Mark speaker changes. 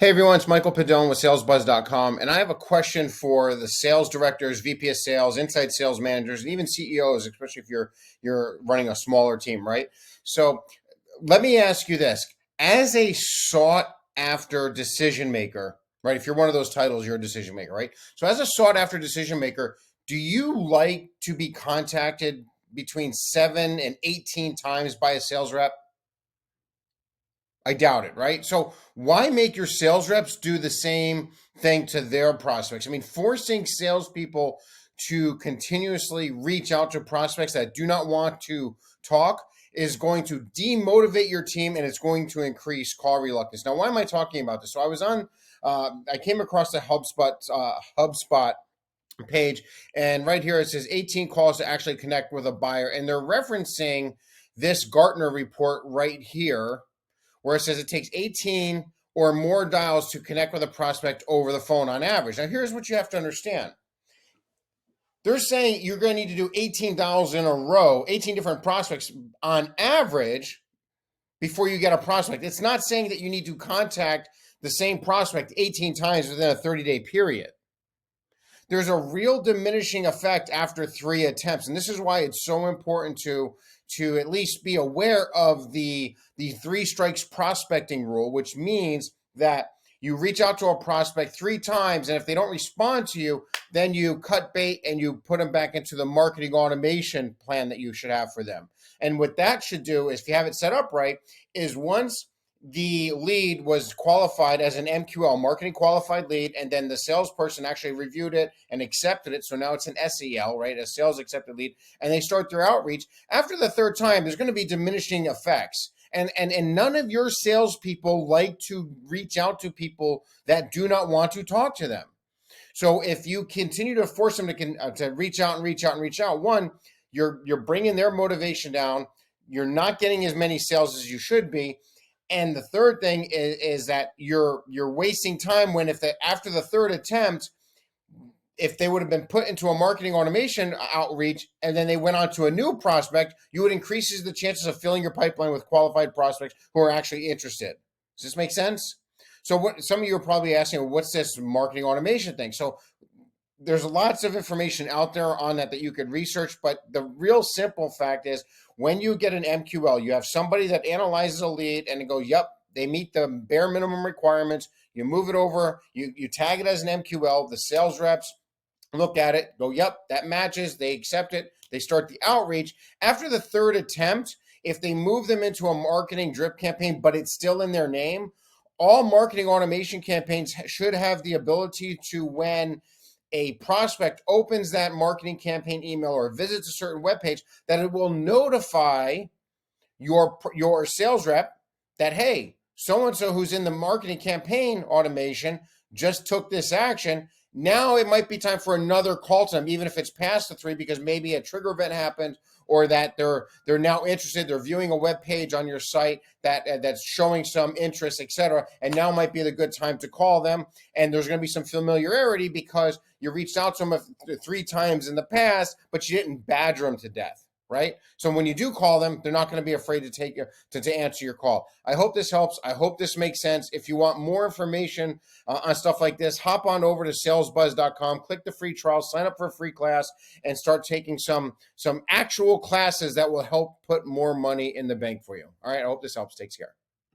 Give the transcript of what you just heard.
Speaker 1: Hey everyone, it's Michael Pedone with SalesBuzz.com, and I have a question for the sales directors, VP of sales, inside sales managers, and even CEOs, especially if you're running a smaller team, right? So let me ask you this. As a sought after decision maker, right? If you're one of those titles, you're a decision maker, right? So as a sought after decision maker, do you like to be contacted between 7 and 18 times by a sales rep? I doubt it, right? So why make your sales reps do the same thing to their prospects? I mean, forcing salespeople to continuously reach out to prospects that do not want to talk is going to demotivate your team, and it's going to increase call reluctance. Now, why am I talking about this? So I came across the HubSpot page, and right here it says 18 calls to actually connect with a buyer, and they're referencing this Gartner report right here where it says it takes 18 or more dials to connect with a prospect over the phone on average. Now, here's what you have to understand. They're saying you're going to need to do 18 dials in a row, 18 different prospects on average before you get a prospect. It's not saying that you need to contact the same prospect 18 times within a 30-day period. There's a real diminishing effect after 3 attempts. And this is why it's so important to at least be aware of the 3 strikes prospecting rule, which means that you reach out to a prospect 3 times, and if they don't respond to you, then you cut bait and you put them back into the marketing automation plan that you should have for them. And what that should do is, if you have it set up right, is once the lead was qualified as an MQL, marketing qualified lead, and then the salesperson actually reviewed it and accepted it. So now it's an SEL, right? A sales accepted lead, and they start their outreach. After the 3rd time, there's going to be diminishing effects. And none of your salespeople like to reach out to people that do not want to talk to them. So if you continue to force them to reach out and reach out and reach out, one, you're bringing their motivation down. You're not getting as many sales as you should be. And the third thing is that you're wasting time when after the 3rd attempt, if they would have been put into a marketing automation outreach and then they went on to a new prospect, you would increase the chances of filling your pipeline with qualified prospects who are actually interested. Does this make sense? So what some of you are probably asking, well, what's this marketing automation thing? So there's lots of information out there on that you could research, but the real simple fact is when you get an MQL, you have somebody that analyzes a lead and goes, yep, they meet the bare minimum requirements. You move it over, you tag it as an MQL, the sales reps look at it, go, yep, that matches, they accept it, they start the outreach. After the 3rd attempt, if they move them into a marketing drip campaign, but it's still in their name, all marketing automation campaigns should have the ability to, when a prospect opens that marketing campaign email or visits a certain web page, that it will notify your sales rep that, hey, so-and-so who's in the marketing campaign automation just took this action. Now it might be time for another call to them, even if it's past the 3, because maybe a trigger event happened, or that they're now interested. They're viewing a web page on your site that's showing some interest, etc. And now might be the good time to call them. And there's going to be some familiarity because you reached out to them 3 times in the past, but you didn't badger them to death. Right? So when you do call them, they're not going to be afraid to answer your call. I hope this helps. I hope this makes sense. If you want more information on stuff like this, hop on over to SalesBuzz.com, click the free trial, sign up for a free class, and start taking some actual classes that will help put more money in the bank for you. All right, I hope this helps. Take care.